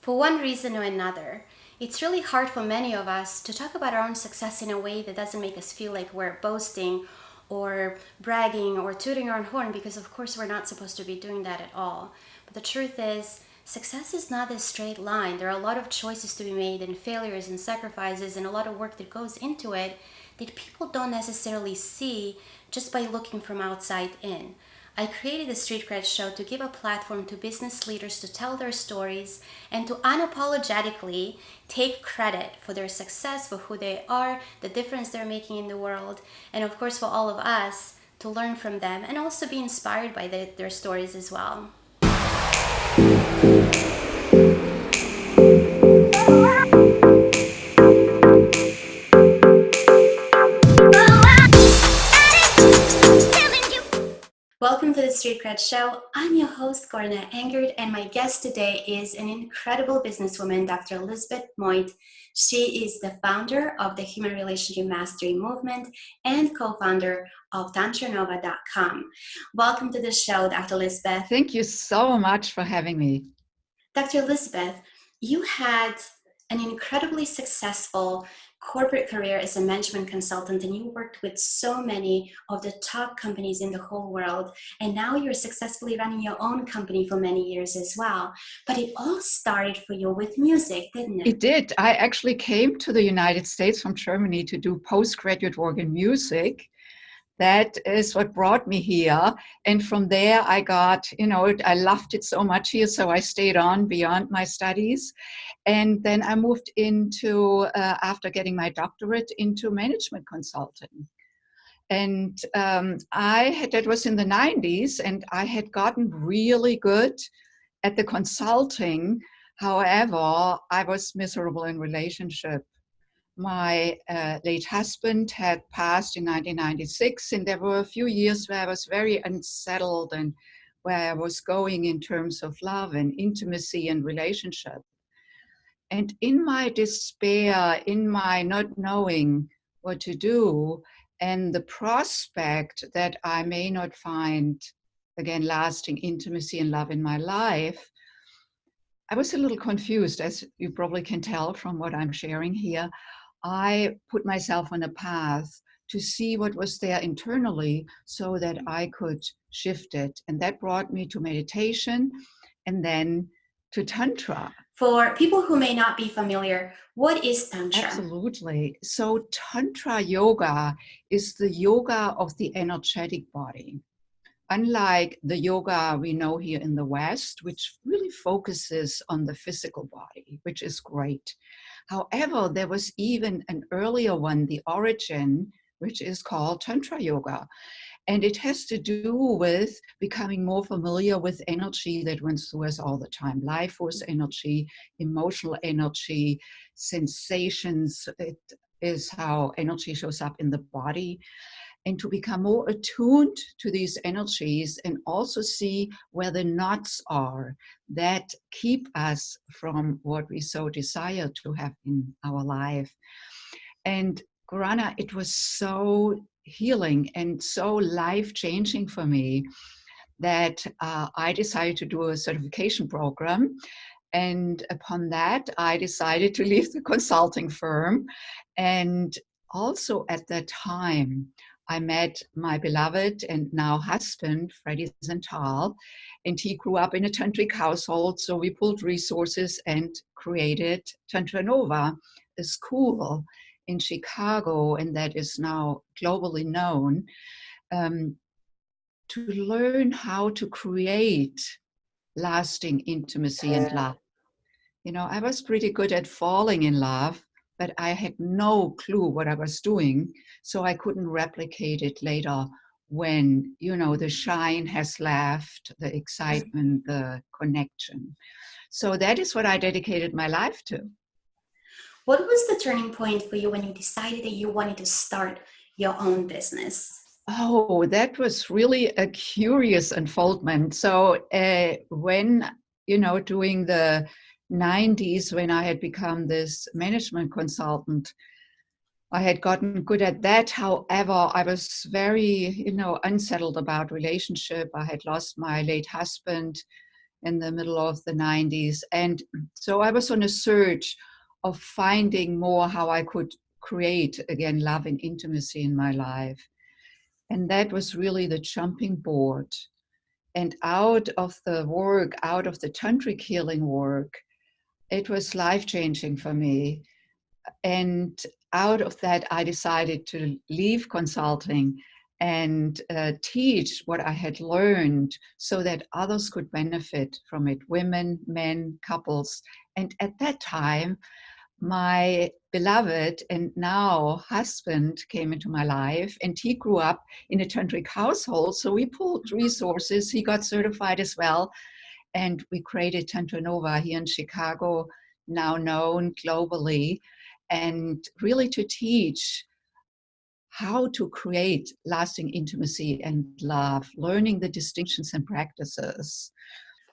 For one reason or another, it's really hard for many of us to talk about our own success in a way that doesn't make us feel like we're boasting or bragging or tooting our own horn, because of course we're not supposed to be doing that at all. But the truth is, success is not a straight line. There are a lot of choices to be made and failures and sacrifices and a lot of work that goes into it that people don't necessarily see just by looking from outside in. I created the Street Cred Show to give a platform to business leaders to tell their stories and to unapologetically take credit for their success, for who they are, the difference they're making in the world, and of course for all of us to learn from them and also be inspired by their stories as well. Welcome to the Street Cred Show. I'm your host, Gorna Engert, and my guest today is an incredible businesswoman, Dr. Elsbeth Moit. She is the founder of the Human Relationship Mastery Movement and co-founder of TantraNova.com. Welcome to the show, Dr. Elsbeth. Thank you so much for having me. Dr. Elsbeth, you had an incredibly successful corporate career as a management consultant, and you worked with so many of the top companies in the whole world, and now you're successfully running your own company for many years as well. But it all started for you with music, didn't it? It did. I actually came to the United States from Germany to do postgraduate work in music. That is what brought me here. And from there, I got, I loved it so much here. So I stayed on beyond my studies. And then I moved into, after getting my doctorate, into management consulting. And that was in the 90s, and I had gotten really good at the consulting. However, I was miserable in relationship. My late husband had passed in 1996, and there were a few years where I was very unsettled and where I was going in terms of love and intimacy and relationship. And in my despair, in my not knowing what to do, and the prospect that I may not find, again, lasting intimacy and love in my life, I was a little confused, as you probably can tell from what I'm sharing here. I put myself on a path to see what was there internally so that I could shift it. And that brought me to meditation and then to Tantra. For people who may not be familiar, what is Tantra? Absolutely. So Tantra yoga is the yoga of the energetic body. Unlike the yoga we know here in the West, which really focuses on the physical body, which is great. However, there was even an earlier one, the origin, which is called Tantra yoga. And it has to do with becoming more familiar with energy that runs through us all the time. Life force energy, emotional energy, sensations. It is how energy shows up in the body. And to become more attuned to these energies and also see where the knots are that keep us from what we so desire to have in our life. And Gorana, it was so healing and so life-changing for me that I decided to do a certification program. And upon that, I decided to leave the consulting firm. And also at that time, I met my beloved and now husband, Freddie Zental, and he grew up in a tantric household. So we pulled resources and created TantraNova, a school in Chicago, and that is now globally known, to learn how to create lasting intimacy and love. I was pretty good at falling in love, but I had no clue what I was doing, so I couldn't replicate it later when, the shine has left, the excitement, the connection. So that is what I dedicated my life to. What was the turning point for you when you decided that you wanted to start your own business? Oh, that was really a curious unfoldment. So when, during the 90s, when I had become this management consultant, I had gotten good at that. However, I was very, unsettled about relationship. I had lost my late husband in the middle of the 90s. And so I was on a search of finding more how I could create, again, love and intimacy in my life. And that was really the jumping board. And out of the work, out of the tantric healing work, it was life-changing for me. And out of that, I decided to leave consulting and teach what I had learned so that others could benefit from it, women, men, couples. And at that time, my beloved and now husband came into my life, and he grew up in a tantric household. So we pulled resources. He got certified as well. And we created TantraNova here in Chicago, now known globally, and really to teach how to create lasting intimacy and love, learning the distinctions and practices.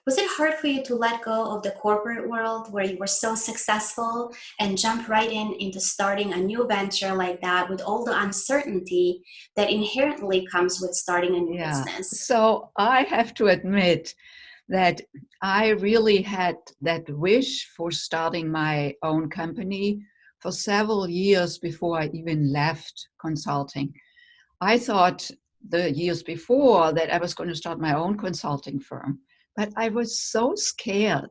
Was it hard for you to let go of the corporate world where you were so successful and jump right into starting a new venture like that with all the uncertainty that inherently comes with starting a new business? So I have to admit that I really had that wish for starting my own company for several years before I even left consulting. I thought the years before that I was going to start my own consulting firm, but I was so scared,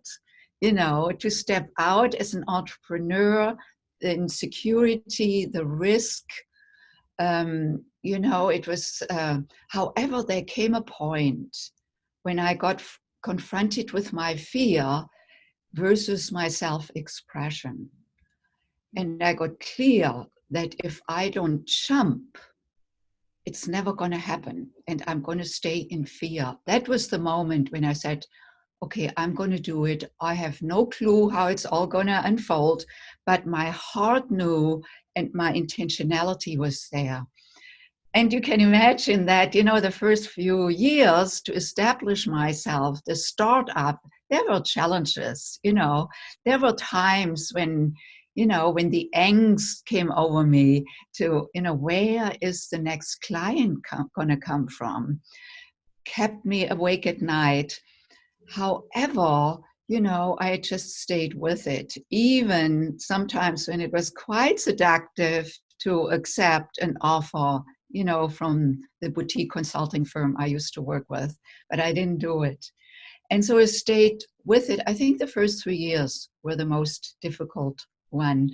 to step out as an entrepreneur, the insecurity, the risk. It was, however, there came a point when I got confronted with my fear versus my self-expression. And I got clear that if I don't jump, it's never going to happen. And I'm going to stay in fear. That was the moment when I said, okay, I'm going to do it. I have no clue how it's all going to unfold, but my heart knew and my intentionality was there. And you can imagine that, the first few years to establish myself, the startup, there were challenges, there were times when, when the angst came over me to, where is the next client going to come from? Kept me awake at night. However, I just stayed with it, even sometimes when it was quite seductive to accept an offer, from the boutique consulting firm I used to work with, but I didn't do it. And so I stayed with it. I think the first 3 years were the most difficult one.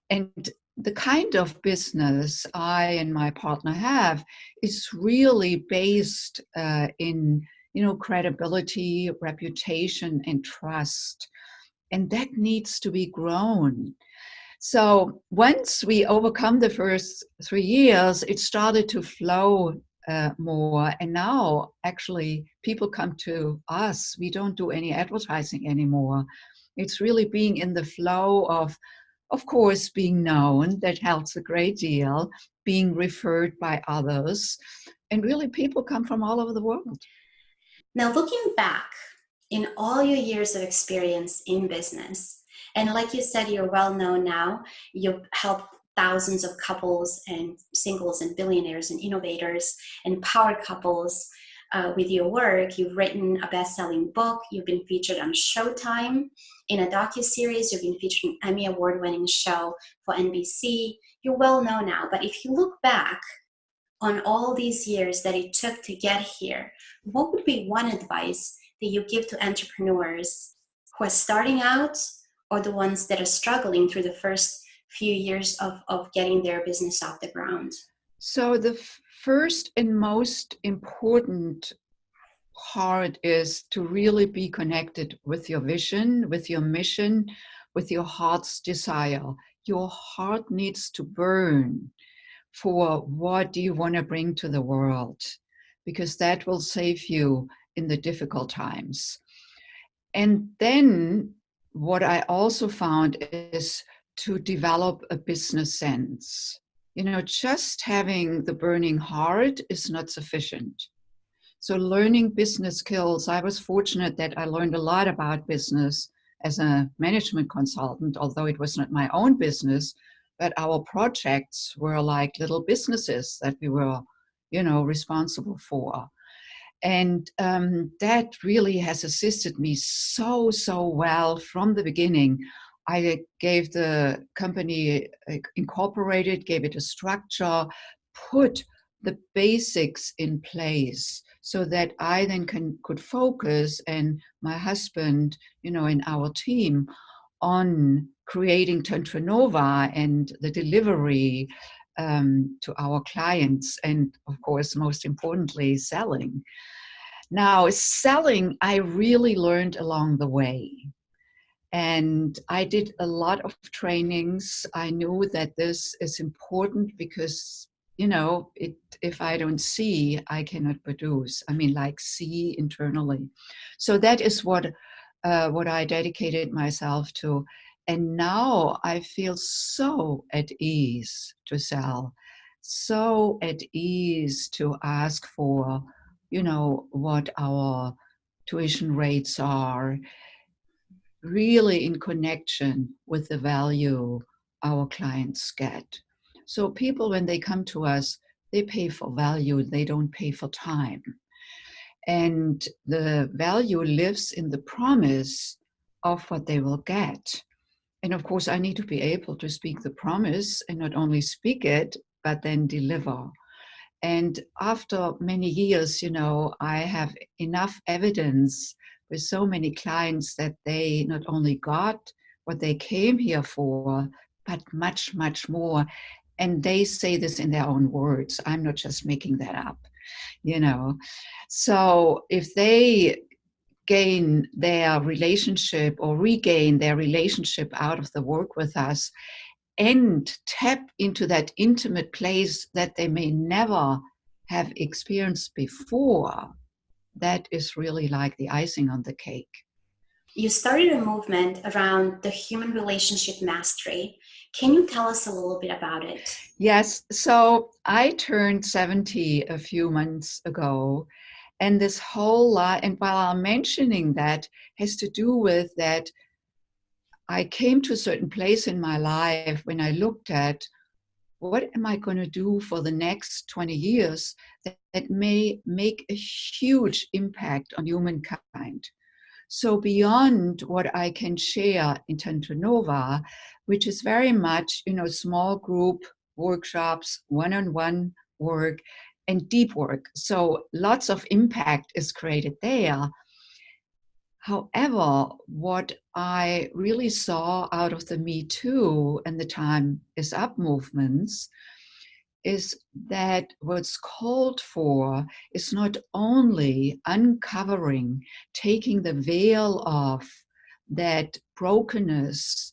And the kind of business I and my partner have is really based in, credibility, reputation, and trust. And that needs to be grown. So once we overcome the first 3 years, it started to flow more. And now actually people come to us. We don't do any advertising anymore. It's really being in the flow of course, being known. That helps a great deal, being referred by others. And really people come from all over the world. Now, looking back in all your years of experience in business, and like you said, you're well known now. You've helped thousands of couples and singles and billionaires and innovators and power couples with your work. You've written a best-selling book. You've been featured on Showtime in a docuseries. You've been featured in an Emmy award-winning show for NBC. You're well known now. But if you look back on all these years that it took to get here, what would be one advice that you give to entrepreneurs who are starting out or the ones that are struggling through the first few years of getting their business off the ground? So the first and most important part is to really be connected with your vision, with your mission, with your heart's desire. Your heart needs to burn for what do you want to bring to the world, because that will save you in the difficult times. And then what I also found is to develop a business sense. Just having the burning heart is not sufficient. So learning business skills, I was fortunate that I learned a lot about business as a management consultant, although it was not my own business, but our projects were like little businesses that we were, responsible for. And that really has assisted me so, so well from the beginning. I gave the company, incorporated, gave it a structure, put the basics in place so that I then could focus, and my husband, and our team, on creating TantraNova and the delivery to our clients, and of course, most importantly, selling. Now, selling, I really learned along the way. And I did a lot of trainings. I knew that this is important because, if I don't see, I cannot produce. I mean, like, see internally. So that is what I dedicated myself to. And now I feel so at ease to sell, so at ease to ask for, what our tuition rates are, really in connection with the value our clients get. So people, when they come to us, they pay for value, they don't pay for time. And the value lives in the promise of what they will get. And of course, I need to be able to speak the promise, and not only speak it, but then deliver. And after many years, I have enough evidence with so many clients that they not only got what they came here for, but much, much more. And they say this in their own words. I'm not just making that up, So if they gain their relationship or regain their relationship out of the work with us, and tap into that intimate place that they may never have experienced before, that is really like the icing on the cake. You started a movement around the human relationship mastery. Can you tell us a little bit about it? Yes. So I turned 70 a few months ago, and this whole lot, and while I'm mentioning that, has to do with that I came to a certain place in my life when I looked at what am I going to do for the next 20 years that may make a huge impact on humankind. So beyond what I can share in TantraNova, which is very much, small group workshops, one-on-one work, and deep work. So lots of impact is created there. However, what I really saw out of the Me Too and the Time Is Up movements is that what's called for is not only uncovering, taking the veil off that brokenness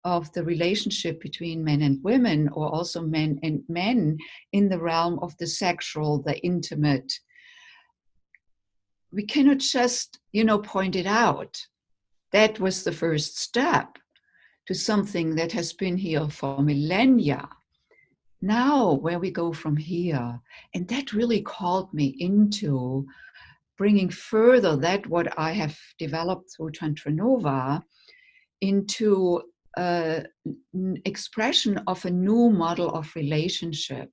of the relationship between men and women, or also men and men in the realm of the sexual, the intimate. We cannot just, point it out. That was the first step to something that has been here for millennia. Now, where we go from here, and that really called me into bringing further that what I have developed through TantraNova into an expression of a new model of relationship,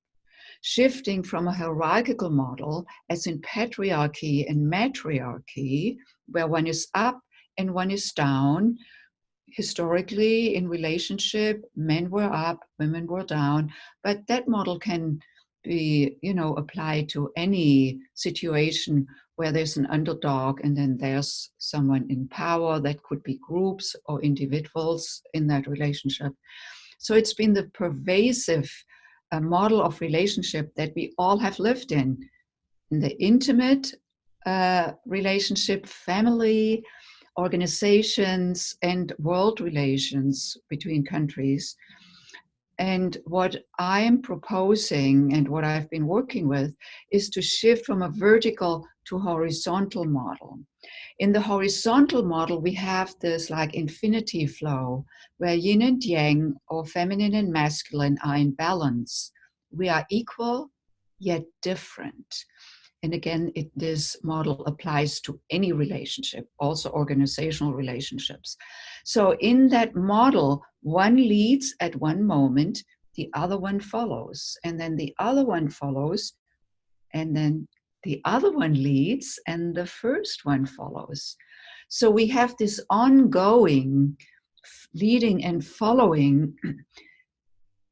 shifting from a hierarchical model, as in patriarchy and matriarchy, where one is up and one is down. Historically, in relationship, men were up, women were down, but that model can be, applied to any situation where there's an underdog and then there's someone in power. That could be groups or individuals in that relationship. So it's been the pervasive model of relationship that we all have lived in the intimate relationship, family, organizations, and world relations between countries. And what I am proposing and what I've been working with is to shift from a vertical to horizontal model. In the horizontal model, we have this like infinity flow where yin and yang, or feminine and masculine, are in balance. We are equal, yet different. And again, this model applies to any relationship, also organizational relationships. So in that model, one leads at one moment, the other one follows, and then the other one follows, and then the other one leads and the first one follows. So we have this ongoing leading and following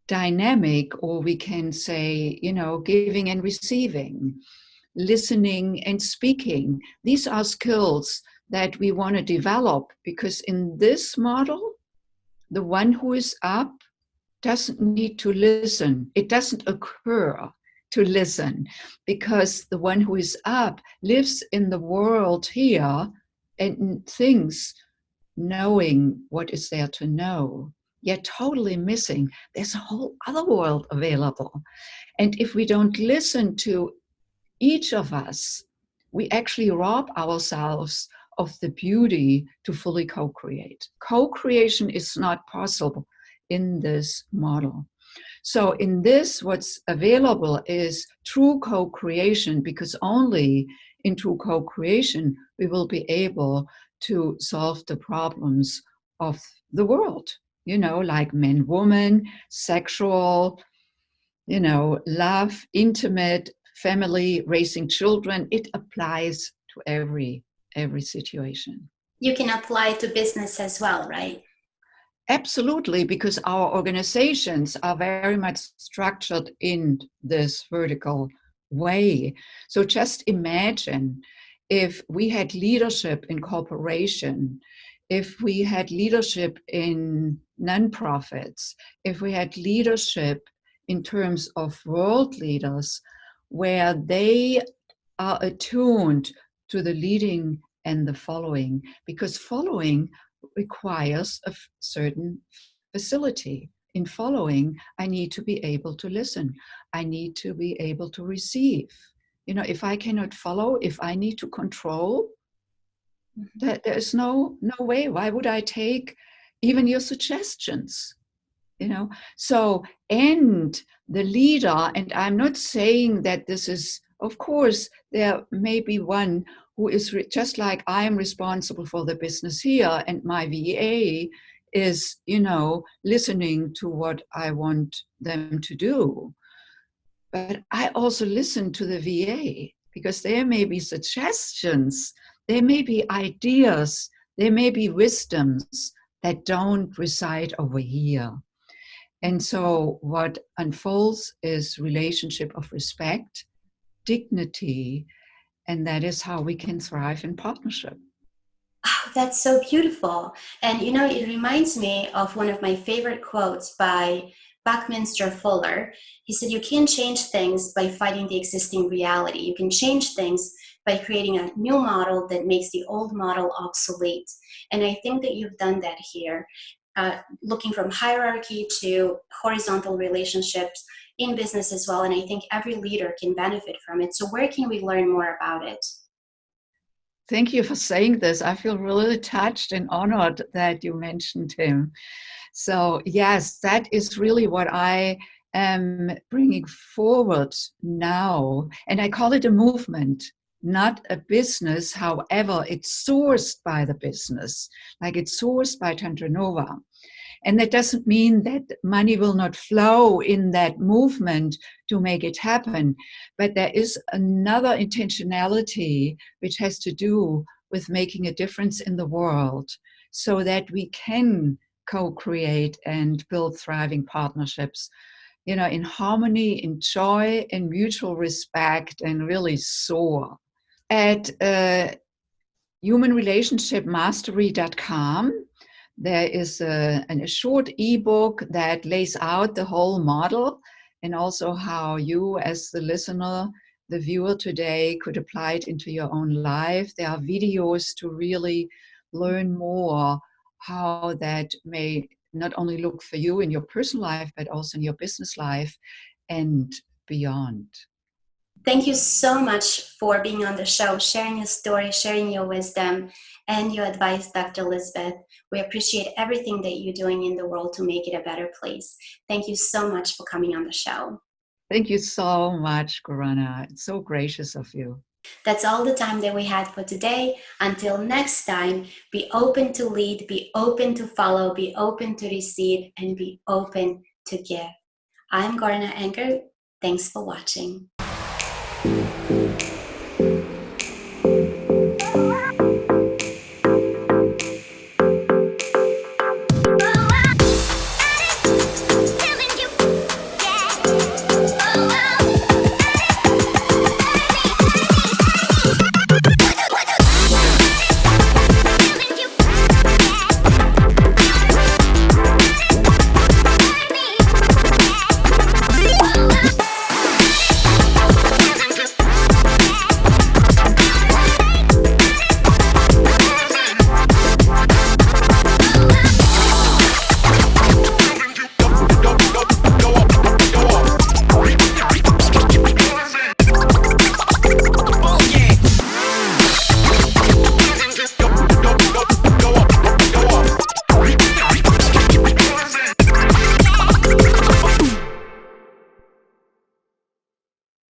dynamic, or we can say, giving and receiving, listening and speaking. These are skills that we want to develop, because in this model, the one who is up doesn't need to listen. It doesn't occur to listen, because the one who is up lives in the world here and thinks knowing what is there to know, yet totally missing there's a whole other world available. And if we don't listen to each of us, we actually rob ourselves of the beauty to fully co-create. Co-creation is not possible in this model. So in this, what's available is true co-creation, because only in true co-creation we will be able to solve the problems of the world, like men, woman, sexual, love, intimate, family, raising children. It applies to every situation. You can apply it to business as well, right? Absolutely, because our organizations are very much structured in this vertical way. So just imagine if we had leadership in corporation, if we had leadership in nonprofits, if we had leadership in terms of world leaders, where they are attuned to the leading and the following, because following requires a certain facility. In following, I need to be able to listen. I need to be able to receive. If I cannot follow, if I need to control, there's no way. Why would I take even your suggestions? So, and the leader, and I'm not saying that this is, of course, there may be one who is just like I am responsible for the business here, and my VA is, listening to what I want them to do. But I also listen to the VA, because there may be suggestions, there may be ideas, there may be wisdoms that don't reside over here. And so what unfolds is relationship of respect, dignity, and that is how we can thrive in partnership. Oh, that's so beautiful. And it reminds me of one of my favorite quotes by Buckminster Fuller. He said, you can't change things by fighting the existing reality. You can change things by creating a new model that makes the old model obsolete. And I think that you've done that here, looking from hierarchy to horizontal relationships in business as well. And I think every leader can benefit from it. So where can we learn more about it? Thank you for saying this. I feel really touched and honored that you mentioned him. So yes, that is really what I am bringing forward now. And I call it a movement, not a business. However, it's sourced by the business, like it's sourced by TantraNova. And that doesn't mean that money will not flow in that movement to make it happen. But there is another intentionality which has to do with making a difference in the world, so that we can co-create and build thriving partnerships, in harmony, in joy, in mutual respect, and really soar. At humanrelationshipmastery.com, there is a short ebook that lays out the whole model, and also how you as the listener, the viewer today, could apply it into your own life. There are videos to really learn more how that may not only look for you in your personal life, but also in your business life and beyond. Thank you so much for being on the show, sharing your story, sharing your wisdom and your advice, Dr. Elsbeth. We appreciate everything that you're doing in the world to make it a better place. Thank you so much for coming on the show. Thank you so much, Gorana. It's so gracious of you. That's all the time that we had for today. Until next time, be open to lead, be open to follow, be open to receive, and be open to give. I'm Gorana Anker. Thanks for watching.